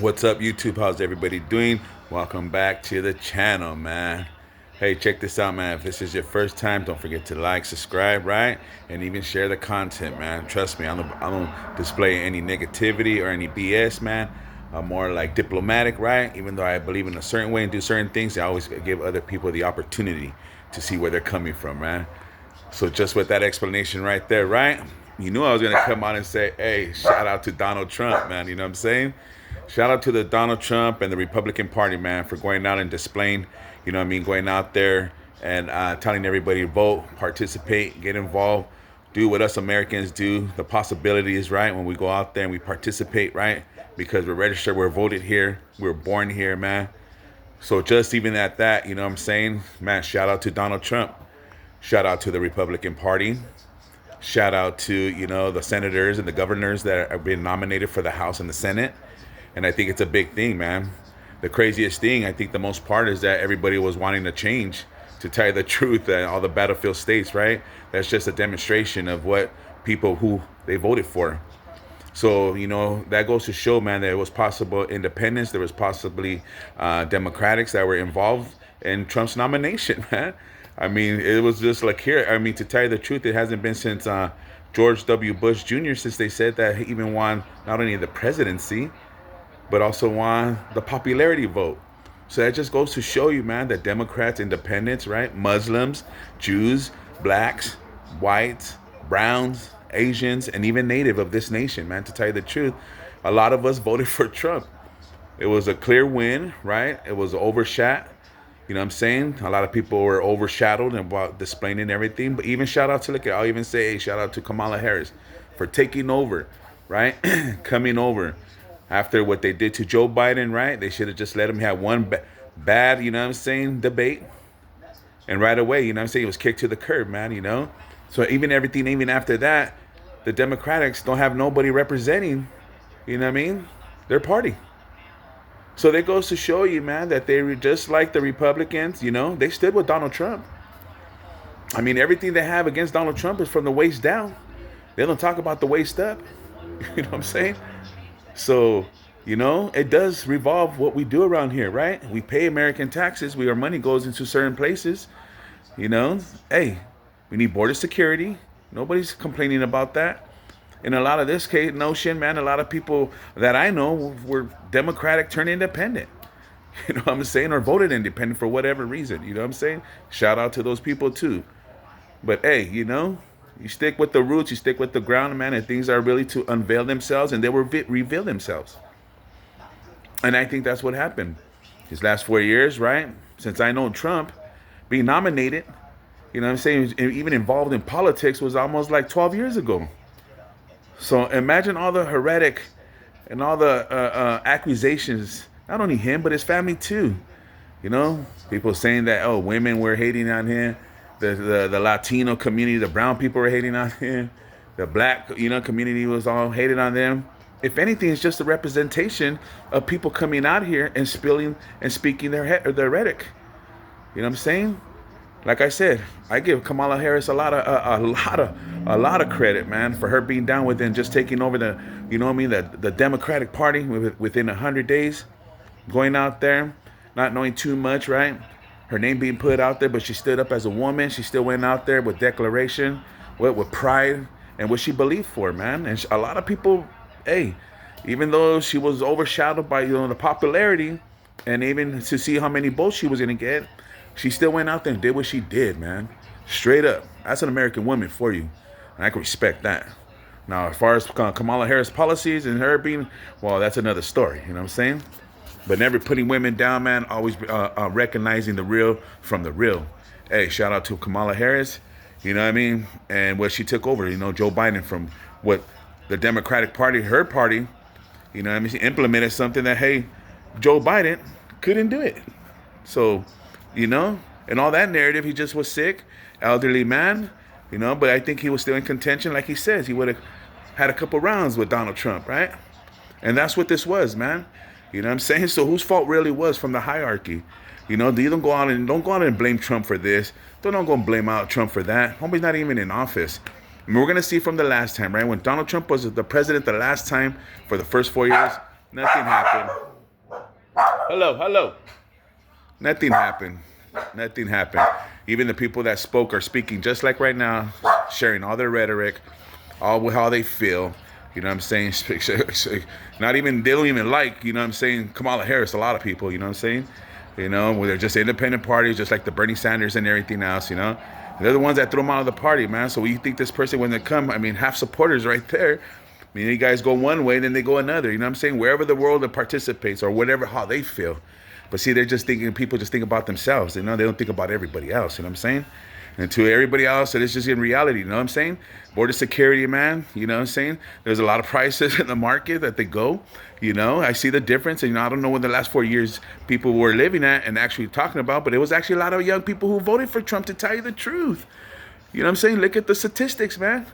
What's up, YouTube? How's everybody doing? Welcome back to the channel, man. Hey, check this out, man. If this is your first time, don't forget to like, subscribe, right? And even share the content, man. Trust me, I don't display any negativity or any BS, man. I'm more like diplomatic, right? Even though I believe in a certain way and do certain things, I always give other people the opportunity to see where they're coming from, man. So just with that explanation right there, right? You knew I was gonna come on and say, hey, shout out to Donald Trump, man. You know what I'm saying? Shout out to the Donald Trump and the Republican Party, man, for going out and displaying, you know what I mean, going out there and telling everybody to vote, participate, get involved, do what us Americans do. The possibilities, right, when we go out there and we participate, right? Because we're registered, we're voted here, we're born here, man. So just even at that, you know what I'm saying? Man, shout out to Donald Trump. Shout out to the Republican Party. Shout out to, you know, the senators and the governors that have been nominated for the House and the Senate. And I think it's a big thing, man. The craziest thing, I think the most part is that everybody was wanting to change, to tell you the truth, and all the battlefield states, right? That's just a demonstration of what people who they voted for. So, you know, that goes to show, man, that it was possible independence. There was possibly Democrats that were involved in Trump's nomination, man. I mean, it was just like here. I mean, to tell you the truth, it hasn't been since George W. Bush Jr. since they said that he even won not only the presidency, but also won the popularity vote. So that just goes to show you, man, that Democrats, independents, right? Muslims, Jews, blacks, whites, browns, Asians, and even native of this nation, man, to tell you the truth, a lot of us voted for Trump. It was a clear win, right? It was overshot. You know what I'm saying? A lot of people were overshadowed and about displaying and everything. But even shout out to, look, I'll even say, hey, shout out to Kamala Harris for taking over, right? Coming over after what they did to Joe Biden, right? They should have just let him have one bad, you know what I'm saying, debate. And right away, you know what I'm saying, he was kicked to the curb, man, you know? So even everything, even after that, the Democrats don't have nobody representing, you know what I mean, their party. So that goes to show you, man, that they were just like the Republicans, you know, they stood with Donald Trump. I mean, everything they have against Donald Trump is from the waist down. They don't talk about the waist up. You know what I'm saying? So, you know, it does revolve what we do around here, right? We pay American taxes. Our money goes into certain places. You know, hey, we need border security. Nobody's complaining about that. In a lot of this case, notion, man, a lot of people that I know were Democratic turned independent. You know what I'm saying? Or voted independent for whatever reason. You know what I'm saying? Shout out to those people too. But hey, you know, you stick with the roots, you stick with the ground, man, and things are really to unveil themselves, and they will reveal themselves. And I think that's what happened. His last 4 years, right? Since I know Trump, being nominated, you know what I'm saying, even involved in politics was almost like 12 years ago. So imagine all the heretic and all the accusations, not only him, but his family too. You know, people saying that, oh, women were hating on him. The Latino community, the brown people were hating on him. The black, you know, community was all hated on them. If anything, it's just a representation of people coming out here and spilling and speaking their rhetoric. You know what I'm saying? Like I said, I give Kamala Harris a lot of credit, man, for her being down within just taking over the, you know what I mean, the Democratic Party within 100 days, going out there, not knowing too much, right? Her name being put out there, but she stood up as a woman. She still went out there with declaration, with pride, and what she believed for, man. And a lot of people, hey, even though she was overshadowed by, you know, the popularity, and even to see how many votes she was gonna get, she still went out there and did what she did, man. Straight up. That's an American woman for you. And I can respect that. Now, as far as Kamala Harris policies and her being, well, that's another story. You know what I'm saying? But never putting women down, man. Always recognizing the real from the real. Hey, shout out to Kamala Harris. You know what I mean? And what she took over, you know, Joe Biden from what the Democratic Party, her party, you know what I mean? She implemented something that, hey, Joe Biden couldn't do it. So, you know, and all that narrative, he just was sick, elderly man, you know, but I think he was still in contention. Like he says, he would have had a couple rounds with Donald Trump, right? And that's what this was, man. You know what I'm saying? So whose fault really was from the hierarchy? You know, you don't go out and blame Trump for this. Don't go and blame out Trump for that. Homie's not even in office. And we're going to see from the last time, right? When Donald Trump was the president the last time for the first 4 years, nothing happened. Hello, hello. Nothing happened. Nothing happened. Even the people that spoke are speaking just like right now, sharing all their rhetoric, all how they feel. You know what I'm saying? Not even, they don't even like, you know what I'm saying, Kamala Harris, a lot of people, you know what I'm saying? You know, where they're just independent parties, just like the Bernie Sanders and everything else, you know? They're the ones that threw them out of the party, man. So you think this person, when they come, I mean, half supporters right there. I mean, you guys go one way, then they go another. You know what I'm saying? Wherever the world participates or whatever, how they feel. But see, they're just thinking, people just think about themselves. You know, they don't think about everybody else. You know what I'm saying? And to everybody else, it is just in reality. You know what I'm saying? Border security, man. You know what I'm saying? There's a lot of prices in the market that they go. You know, I see the difference. And, you know, I don't know what the last 4 years people were living at and actually talking about, but it was actually a lot of young people who voted for Trump, to tell you the truth. You know what I'm saying? Look at the statistics, man.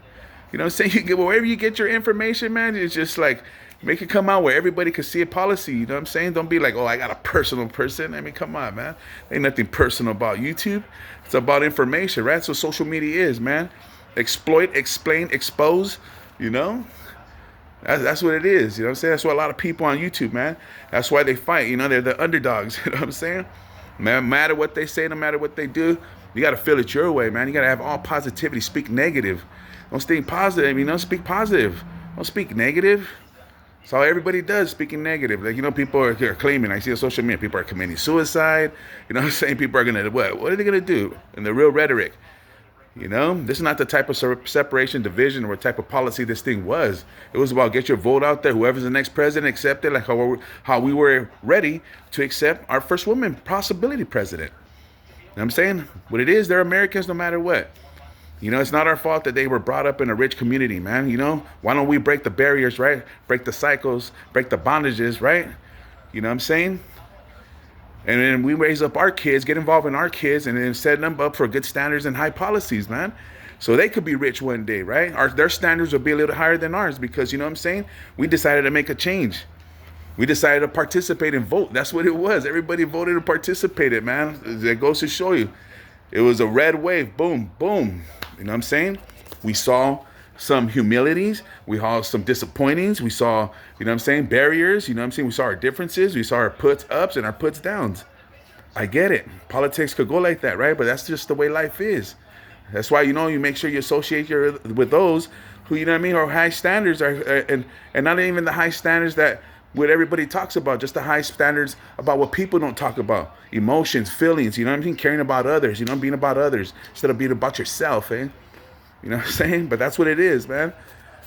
You know what I'm saying? You get, wherever you get your information, man, it's just like, make it come out where everybody can see a policy. You know what I'm saying? Don't be like, oh, I got a personal person. I mean, come on, man. Ain't nothing personal about YouTube. It's about information, right? That's what social media is, man. Exploit, explain, expose, you know? That's what it is. You know what I'm saying? That's why a lot of people on YouTube, man. That's why they fight. You know, they're the underdogs. You know what I'm saying? No matter what they say, no matter what they do, you got to feel it your way, man. You got to have all positivity. Speak negative. Don't speak positive. You know, speak positive. Don't speak negative. That's all everybody does, speaking negative. Like, you know, people are claiming, I see on social media, people are committing suicide. You know what I'm saying? People are going to, what? What are they going to do? In the real rhetoric. You know, this is not the type of separation, division, or type of policy this thing was. It was about get your vote out there. Whoever's the next president, accept it, like how we were ready to accept our first woman possibility president. You know what I'm saying? What it is, they're Americans no matter what. You know, it's not our fault that they were brought up in a rich community, man. You know, why don't we break the barriers, right? Break the cycles, break the bondages, right? You know what I'm saying? And then we raise up our kids, get involved in our kids, and then set them up for good standards and high policies, man. So they could be rich one day, right? Their standards will be a little higher than ours because, you know what I'm saying? We decided to make a change. We decided to participate and vote. That's what it was. Everybody voted and participated, man. It goes to show you. It was a red wave. Boom, boom. You know what I'm saying? We saw some humilities. We saw some disappointings. We saw, you know what I'm saying, barriers. You know what I'm saying? We saw our differences. We saw our puts ups and our puts downs. I get it. Politics could go like that, right? But that's just the way life is. That's why, you know, you make sure you associate with those who, you know what I mean, are high standards, and not even the high standards that what everybody talks about, just the high standards about what people don't talk about. Emotions, feelings, you know what I mean? Caring about others, you know, being about others instead of being about yourself, eh? You know what I'm saying? But that's what it is, man.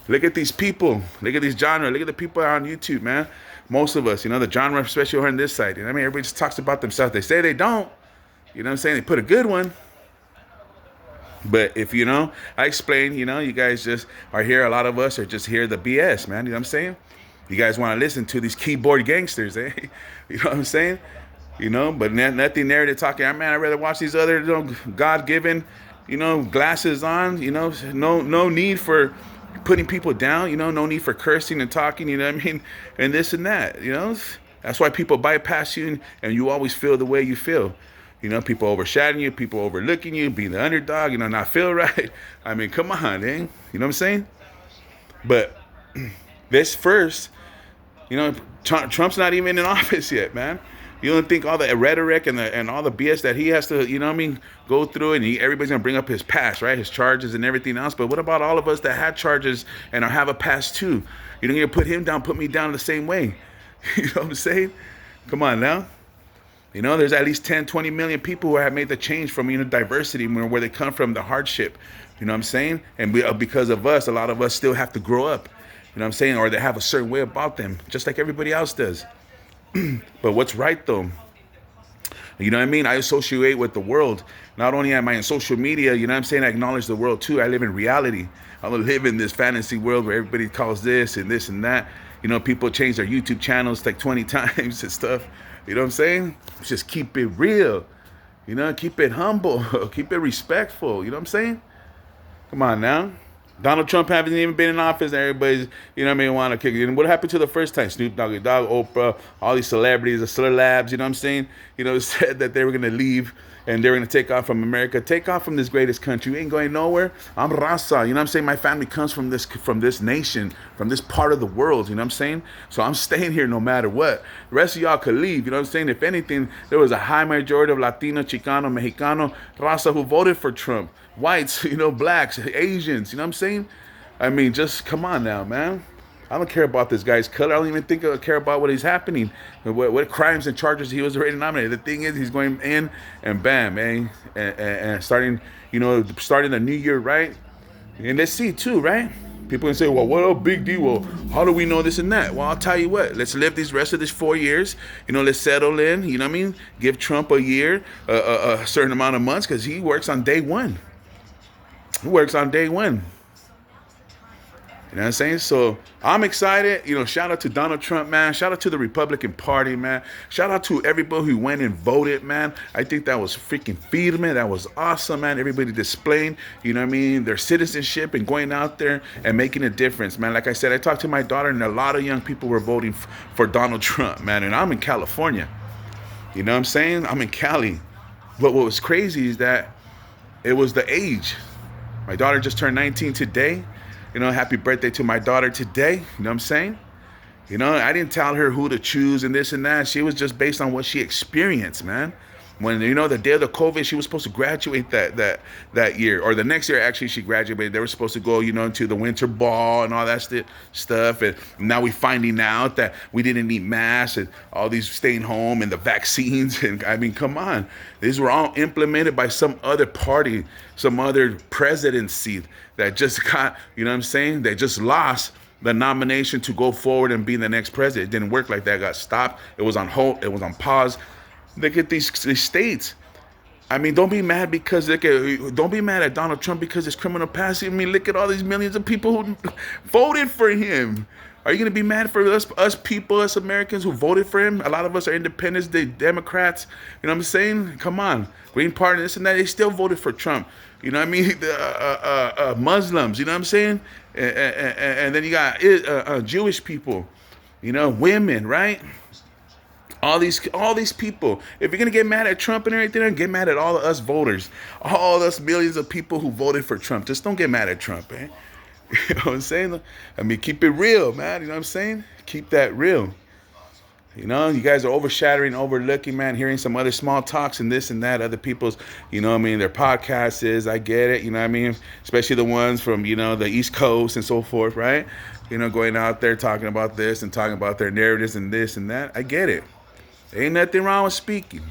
Look at these people. Look at these genre. Look at the people on YouTube, man. Most of us, you know, the genre, especially on this side, you know what I mean? Everybody just talks about themselves. They say they don't. You know what I'm saying? They put a good one. But if, you know, I explain, you know, you guys just are here. A lot of us are just here the BS, man. You know what I'm saying? You guys want to listen to these keyboard gangsters, eh? You know what I'm saying? You know, but nothing narrative talking. Man, I'd rather watch these other, you know, God-given, you know, glasses on. You know, no need for putting people down. You know, no need for cursing and talking. You know what I mean? And this and that. You know, that's why people bypass you, and you always feel the way you feel. You know, people overshadowing you, people overlooking you, being the underdog. You know, not feel right. I mean, come on, eh? You know what I'm saying? But this first. You know, Trump's not even in office yet, man. You don't think all the rhetoric and all the BS that he has to, you know what I mean, go through, and everybody's going to bring up his past, right? His charges and everything else. But what about all of us that had charges and have a past too? You don't need to put him down, put me down the same way. You know what I'm saying? Come on now. You know, there's at least 10, 20 million people who have made the change from, you know, diversity, where they come from, the hardship. You know what I'm saying? And because of us, a lot of us still have to grow up. You know what I'm saying? Or they have a certain way about them, just like everybody else does. But what's right, though? You know what I mean? I associate with the world. Not only am I in social media, you know what I'm saying? I acknowledge the world, too. I live in reality. I don't live in this fantasy world where everybody calls this and this and that. You know, people change their YouTube channels like 20 times and stuff. You know what I'm saying? Just keep it real. You know, keep it humble. Keep it respectful. You know what I'm saying? Come on now. Donald Trump hasn't even been in office, and everybody's, you know what I mean, want to kick it. And what happened to the first time? Snoop Doggy Dogg, Oprah, all these celebrities, the celebs, you know what I'm saying? You know, said that they were going to leave and they're going to take off from America, take off from this greatest country. We ain't going nowhere. I'm Raza. You know what I'm saying? My family comes from this nation, from this part of the world. You know what I'm saying? So I'm staying here no matter what. The rest of y'all could leave. You know what I'm saying? If anything, there was a high majority of Latino, Chicano, Mexicano, Raza who voted for Trump. Whites, blacks, Asians. You know what I'm saying? I mean, just come on now, man. I don't care about this guy's color. I don't even think I care about what is happening, what crimes and charges he was already nominated. The thing is, he's going in and bam, man, and starting the new year right. And let's see too, right? People can say, well, what a big deal. Well, how do we know this and that? Well, I'll tell you what. Let's live these rest of this 4 years. Let's settle in. You know what I mean? Give Trump a year, a certain amount of months, because he works on day one. He works on day one. You know what I'm saying? So I'm excited. Shout out to Donald Trump, man. Shout out to the Republican Party, man. Shout out to everybody who went and voted, man. I think that was freaking firme. That was awesome, man. Everybody displaying, their citizenship and going out there and making a difference, man. Like I said, I talked to my daughter, and a lot of young people were voting for Donald Trump, man. And I'm in California. You know what I'm saying? I'm in Cali. But what was crazy is that it was the age. My daughter just turned 19 today. Happy birthday to my daughter today. You know what I'm saying? I didn't tell her who to choose and this and that. She was just based on what she experienced, man. When, the day of the COVID, she was supposed to graduate that year. Or the next year, actually, she graduated. They were supposed to go, into the winter ball and all that stuff. And now we're finding out that we didn't need masks and all these staying home and the vaccines. And I mean, come on. These were all implemented by some other party, some other presidency that just got, they just lost the nomination to go forward and be the next president. It didn't work like that. It got stopped. It was on hold. It was on pause. Look at these states. I mean, don't be mad don't be mad at Donald Trump because his criminal past. I mean, look at all these millions of people who voted for him. Are you going to be mad for us people, us Americans who voted for him? A lot of us are independents, Democrats. You know what I'm saying? Come on. Green Party, this and that. They still voted for Trump. You know what I mean? Muslims, you know what I'm saying? And then you got Jewish people, women, right? All these people. If you're gonna get mad at Trump and everything, get mad at all of us voters, all us millions of people who voted for Trump. Just don't get mad at Trump, man. You know what I'm saying? I mean, keep it real, man. You know what I'm saying? Keep that real. You guys are overshadowing, overlooking, man, hearing some other small talks and this and that, other people's, their podcasts is, I get it, especially the ones from, the East Coast and so forth, right? Going out there talking about this and talking about their narratives and this and that. I get it. There ain't nothing wrong with speaking.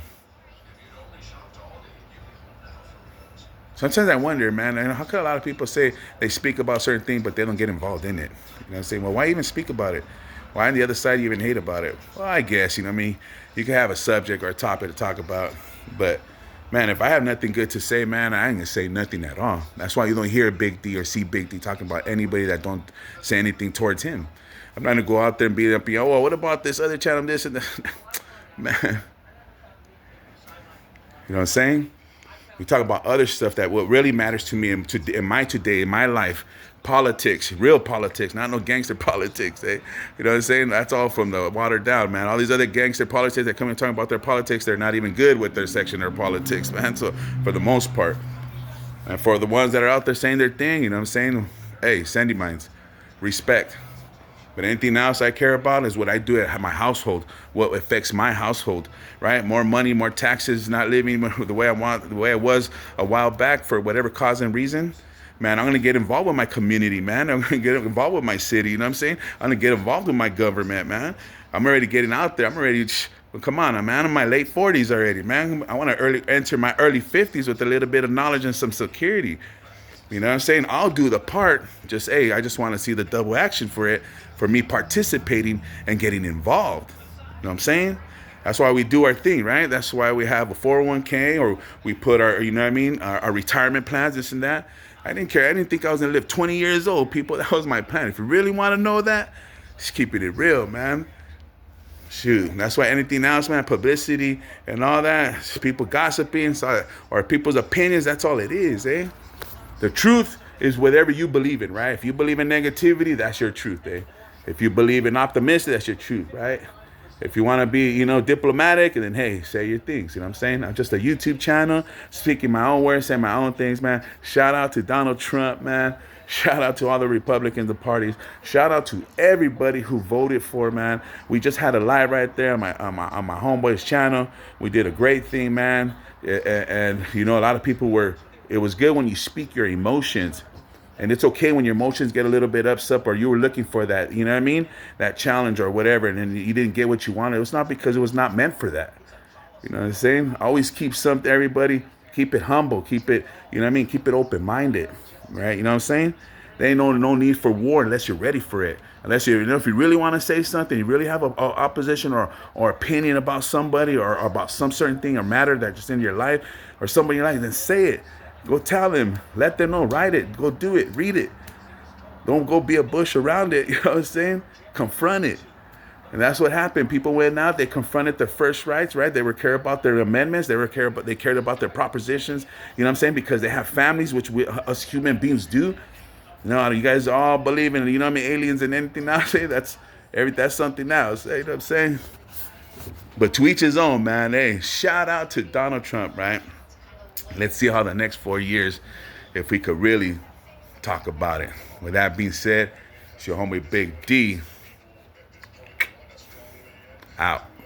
Sometimes I wonder, man, how could a lot of people say they speak about certain things, but they don't get involved in it? I'm saying? Well, why even speak about it? Why on the other side you even hate about it? Well, I guess, you can have a subject or a topic to talk about. But, man, if I have nothing good to say, man, I ain't going to say nothing at all. That's why you don't hear Big D or see Big D talking about anybody that don't say anything towards him. I'm not going to go out there and be up, well, what about this other channel, this and that? Man. You know what I'm saying? We talk about other stuff that what really matters to me in my life. Politics, real politics, not no gangster politics. You know what I'm saying? That's all from the watered down, man. All these other gangster politics that come and talk about their politics, they're not even good with their section of politics, man. So for the most part. And for the ones that are out there saying their thing, you know what I'm saying? Hey, Sandy Mines, respect. But anything else I care about is what I do at my household, what affects my household, right? More money, more taxes, not living the way I want, the way I was a while back for whatever cause and reason. Man, I'm going to get involved with my community, man. I'm going to get involved with my city, you know what I'm saying? I'm going to get involved with my government, man. I'm already getting out there. I'm ready to, well, come on, man. I'm in my late 40s already, man. I want to enter my early 50s with a little bit of knowledge and some security. You know what I'm saying? I'll do the part. I just want to see the double action for it, for me participating and getting involved. You know what I'm saying? That's why we do our thing, right? That's why we have a 401k or we put our, you know what I mean, our retirement plans, this and that. I didn't care. I didn't think I was going to live 20 years old, people. That was my plan. If you really want to know that, just keeping it real, man. Shoot. That's why anything else, man, publicity and all that, people gossiping or people's opinions, that's all it is, eh? The truth is whatever you believe in, right? If you believe in negativity, that's your truth, eh? If you believe in optimism, that's your truth, right? If you want to be, diplomatic, and then hey, say your things. You know what I'm saying? I'm just a YouTube channel, speaking my own words, saying my own things, man. Shout out to Donald Trump, man. Shout out to all the Republicans, the parties. Shout out to everybody who voted for, man. We just had a live right there on my homeboy's channel. We did a great thing, man. And a lot of people were. It was good when you speak your emotions. And it's okay when your emotions get a little bit upset, or you were looking for that, you know what I mean? That challenge or whatever, and then you didn't get what you wanted. It was not because it was not meant for that. You know what I'm saying? Always keep something, everybody. Keep it humble. Keep it, you know what I mean? Keep it open-minded, right? You know what I'm saying? There ain't no need for war unless you're ready for it. Unless if you really want to say something, you really have a opposition or opinion about somebody or about some certain thing or matter that's just in your life or somebody in your life, then say it. Go tell them. Let them know. Write it. Go do it. Read it. Don't go be a bush around it. You know what I'm saying? Confront it. And that's what happened. People went out. They confronted their first rights, right? They were cared about their amendments. They cared about their propositions. You know what I'm saying? Because they have families, which us human beings do. You guys all believe in, you know what I mean, aliens and anything nowadays. That's something else. You know what I'm saying? But to each his own, man. Hey, shout out to Donald Trump, right? Let's see how the next 4 years, if we could really talk about it. With that being said, it's your homie Big D out.